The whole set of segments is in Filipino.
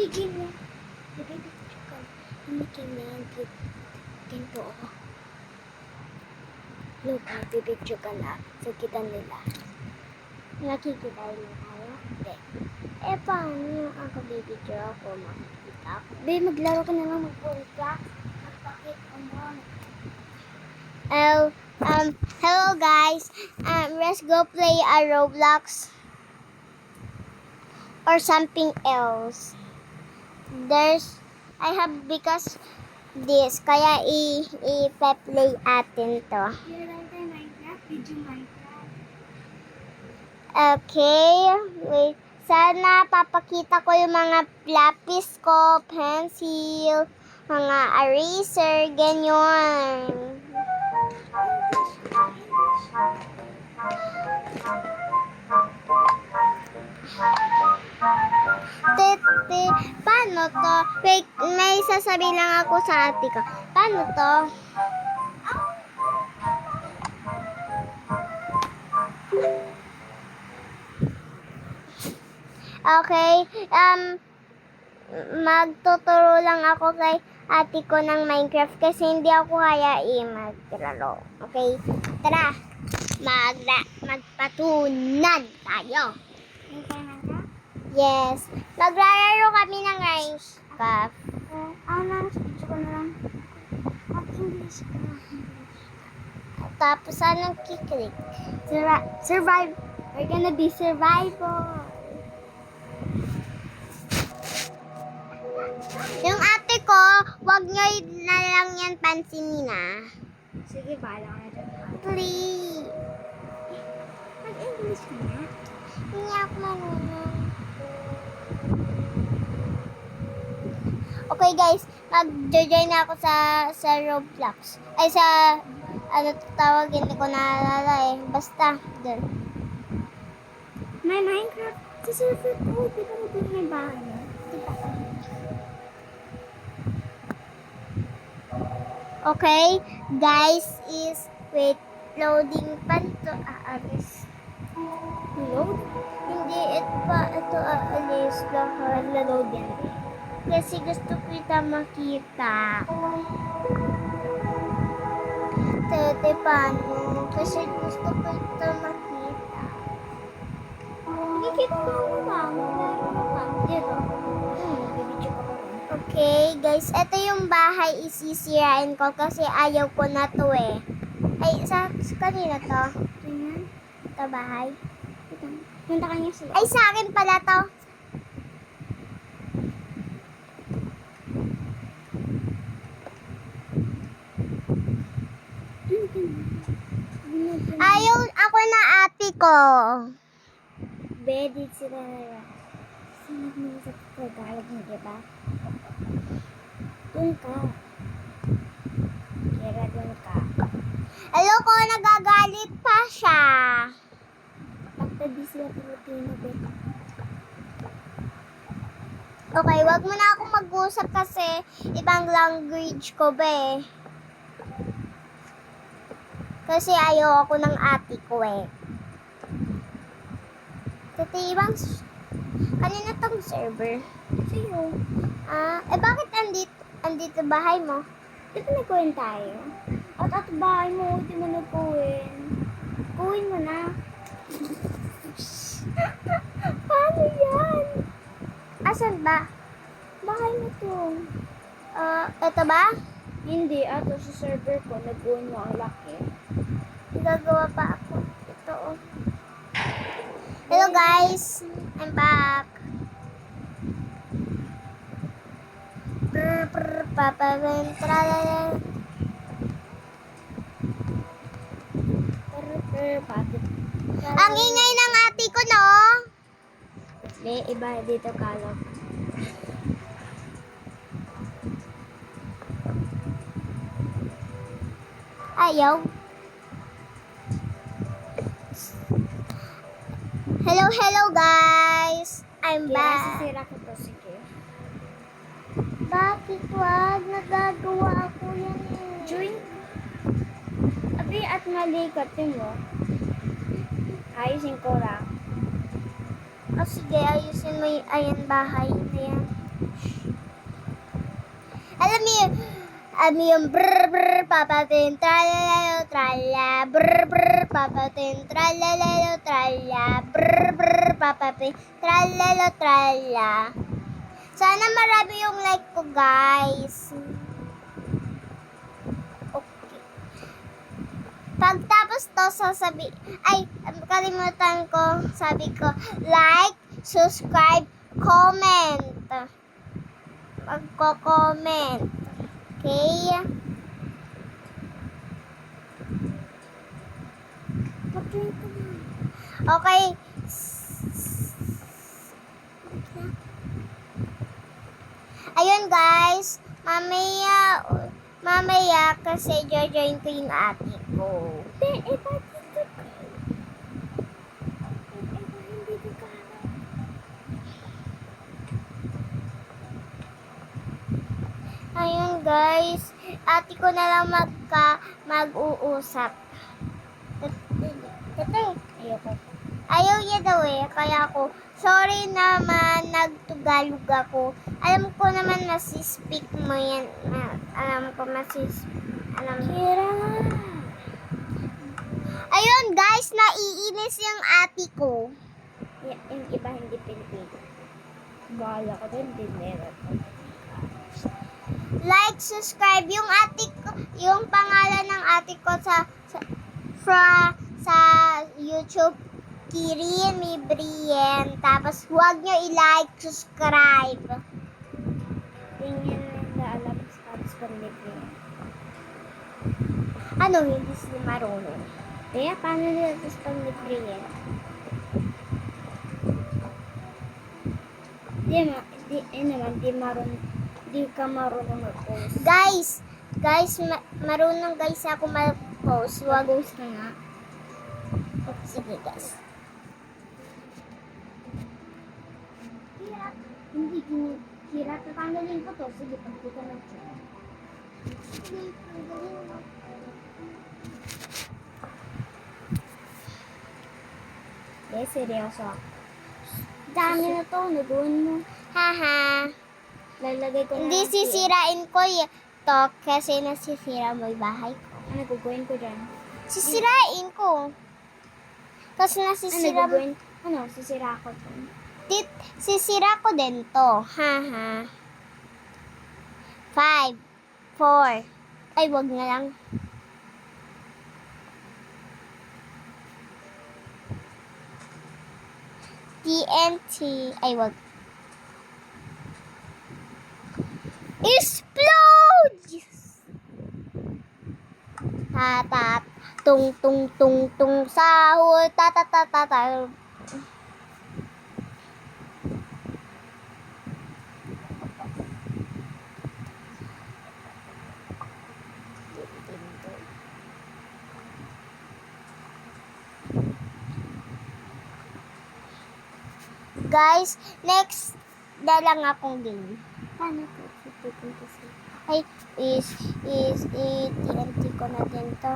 Tigil mo. Nabibigyo ka. Umikinig. Ganito ako. Look, nabibigyo ka na. So, kita nila. Nakikita nila tayo? Hindi. Paano yung ako bibigyo ako? Makikita ako. Maglaro ka na lang mag-Roblox. Magpakita mo. Hello guys. Let's go play a Roblox or something else. I have because this, kaya i-play atin to. Okay, wait. Sana papakita ko yung mga lapis ko, pencil, mga eraser, ganyan. Paano to? Wait, may sasabihin lang ako sa ate ko. Paano to? Okay, magtuturo lang ako kay ate ko ng Minecraft kasi hindi ako kaya maglaro. Okay, tara, magpatunan tayo. Yes, maglalaro kami ng Minecraft. Gusto ko na lang. Mag-English ka. Tapos, anong kiklik? Survive. We're gonna be survival. Yung ate ko, wag nyo na lang yan pansinin ah. Sige, bahala ka na dyan. Please. Mag-English ka na. Hindi ako marunong. Okay guys, mag-join na ako sa Roblox. Ay sa, ano tawag, hindi ko naalala eh. Basta, doon. May Minecraft sa server ko. Di ba nandun may bahay na? Di ba? Okay, guys, wait, loading pa ito, aalis. Load? Hindi, ito aalis lahat, load yan. Kasi gusto kita makita. Tete, paano? Kasi gusto kita makita. Nakikita mo ako ba? Maglaro na pa. Dito. Bibidyo ko pa rin. Okay, guys. Ito yung bahay isisirain ko kasi ayaw ko na to eh. Ay, sa kanina to? Tingnan. Ito bahay. Punta ka niya sila. Ay, sa akin pala to. Ayaw ako na ate ko. Bedit sila na yan. Sinag mo sa Tagalog mo, diba? Doon ka. Kira doon ka. Hello ko, nagagalit pa siya. Pagtabi sila Pilipino, be. Okay, wag mo na ako mag-usap kasi ibang language ko, be. Kasi ayaw ako ng ate ko eh. Ibang kanina tong server. Sa'yo. Bakit andito bahay mo? Di ba nag-uwin tayo? At bahay mo, di mo nag-uwin. Uwin mo na. Paano yan? Asan ba? Bahay mo to. Ito ba? Hindi, ato sa server ko, nag-uwin mo ang laki. Gagawa pa ako. Ito oh. Hello guys, I'm back. Ang ingay ng ate ko, no? Iba dito kalok. Ayaw. Hello guys. I'm back. Sisira ko to, sige. Bakit wag? Nagagawa ako yan eh. Join. Abi, at malikatin mo. Ayusin ko lang. Sige, ayusin mo yung ayan bahay na yan. Alam mo yung brr brr papatin tralala trala brr brr papatin tralala trala brr brr papatin tralala trala. Sana marami yung like ko, guys. Okay. Pagtapos to kalimutan ko, sabi ko, like, subscribe, comment. Magko-comment. Okay? Okay. Ayun, guys. Mamaya kasi jojoin ko yung ate ko. Ayun, guys. Ate ko na lang mag-uusap. Ayoko. Ayaw niya daw eh. Kaya ako, sorry naman, nagtugalog ako. Alam ko naman masispeak mo yan. Alam ko Kira. Ayun, guys, naiinis yung ate ko. Yung iba hindi Pilipino. Bahala ko din, meron. Like, subscribe yung yung pangalan ng ate ko sa YouTube, Kirin Mibrien. Tapos huwag nyo i-like, subscribe. Tingnan na alam sa Mibrien. Ano, hindi sila marunong. Kaya paano nila sa Mibrien? Di ka marunong mag-post. Guys, marunong guys ako mag-post. Wag post ka nga. Sige guys. Hindi hirap. Tatanggalin ko to. Sige, pagkita na ito. Sige, tanggalin mo. Seryoso ako. Dami na to. Naguan mo. Haha. Lalagay ko na. Hindi sisirain ko to kasi nasisira mo yung bahay ko. Ano gagawin ko dyan? Sisirain ko. Kasi nasisira mo. Ano? Sisira ko to. Sisira ko din to. Haha. 5, 4. Ay, wag na lang. TNT. Ay, wag. Explode! Tatat. Tung tung tung tung sahur. Tatatatatal. Guys, next na lang akong game. Paano ko? Ay, TNT ko na din to.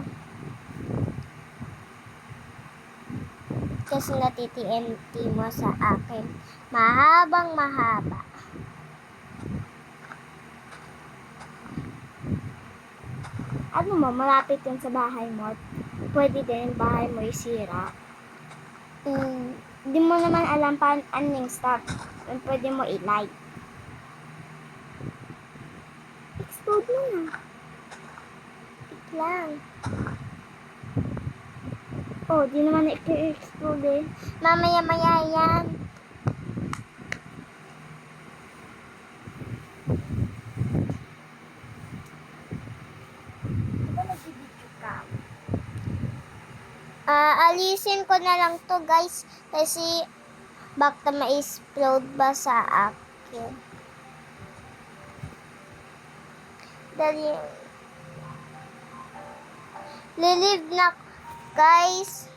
Kasi nati-TNT mo sa akin. Mahabang mahaba. Ano mo, malapit yun sa bahay mo. Pwede din bahay mo isira. Hindi mo naman alam paano anong stop. Pwede mo i-like. Explode mo na. Wait lang. Oh, di naman i-explode eh. Mamaya-maya yan. Diba nag-video ka? Alisin ko na lang to guys. Kasi baka ma-explode ba sa akin. Dali. Lilive na guys.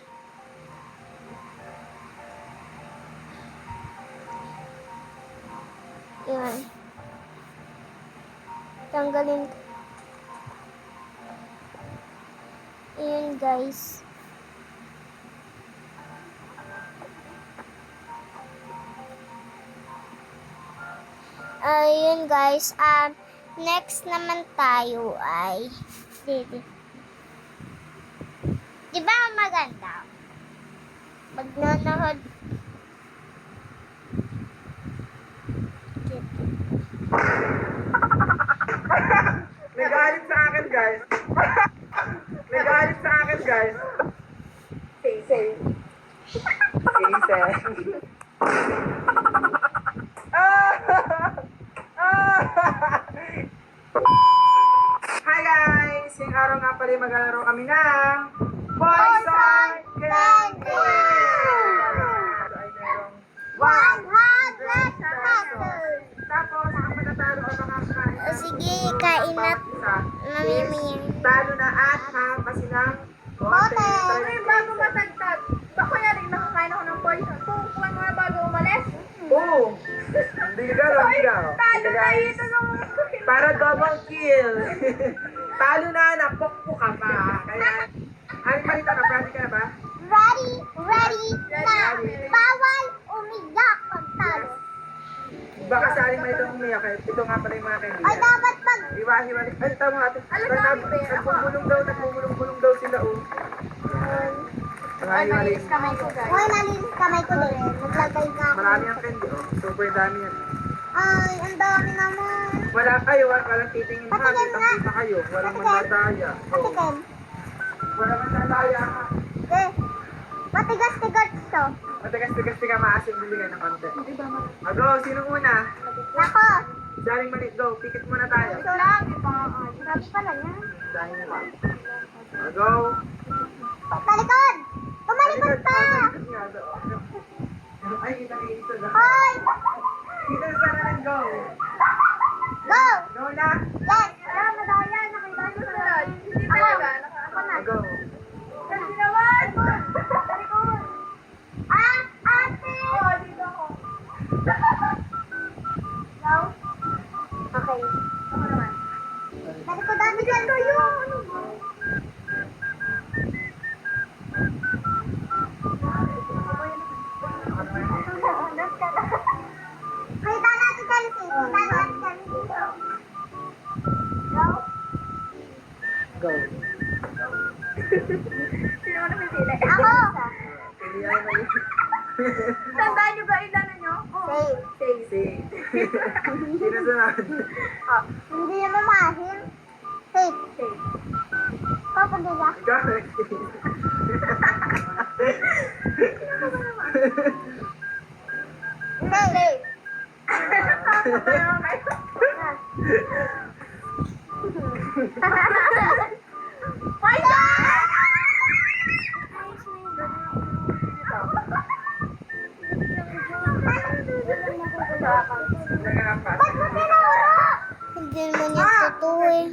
Yun. Tanggalin. Yun guys. Ayun guys, next naman tayo ay di ba maganda? Magnanood. Nagalit sa akin, guys. Nagalit sa akin, guys. Say. Hi guys! Yung araw nga pala maglalaro kami ng Poison Candy! Ay merong 100 pesos! Tapos, ang matatalo ang mga kain. Sige, kain na. Mamimili. Talo na at kasi ng Bote. Uy, bago matagtag. Bako yan rin nakakain ako ng poison. Kung mga bago umalis. Oo! Hindi ka gano'n, hindi ka. Talo na ito ng mga Para double kill. Talo na, napokpo ka pa. Kaya, aling malita ka, ready ka na ba? Ready na. Bawal umiyak pag talo. Baka sa aling malita umiyak. Ito nga pala yung mga Ay, kaibigan. dapat pag... Hiwa-hiwali. Ay, tama ate. Nagbubulong daw sila, oh. Ay, Hiwa-hiwali. malinis kamay ko, guys. Hoy, nalinis kamay ko din. Naglagay na ako. Marami ang candy, oh. Super dami yan. Ay, ang dami naman. Wala kayo, walang titingin ha. Patikim nga. Kita kayo. Walang Patikim. mandadaya. Oh. Patikim. Walang mandadaya ha. Eh, matigas-tigas to. Matigas-tigas ka maasim, bili ka ng konti. Go, sino una? Nako. Daring maliit, go. Pikit muna tayo. Ito lang. Grabe pala niya. Daring mo. Go. Talikod! Tumalikod pa! Ay, kita ito na. Hoy! Kita sa kanan, go. Go! Go na. Yes! Wala, madaya. Nakita ko sa Hindi talaga. Ako na. Go. Kasi naman. Talikod! Ate! Oo, dito ako. Go? Okay. Ako naman. Talikod dati dyan kayo. Ano ba? Kita natin Chelsea. Kita natin Chelsea. Go? Go. Sino mo napipili? Ako! Pili ay mali. Tandaan niyo ba ilano niyo? Save. Say. Sino sunod? Hindi naman mahil. Save. Papagila. Ikaw. Save. Naganapas. Ba't mo tinuro? Hindi naman yung totoo eh.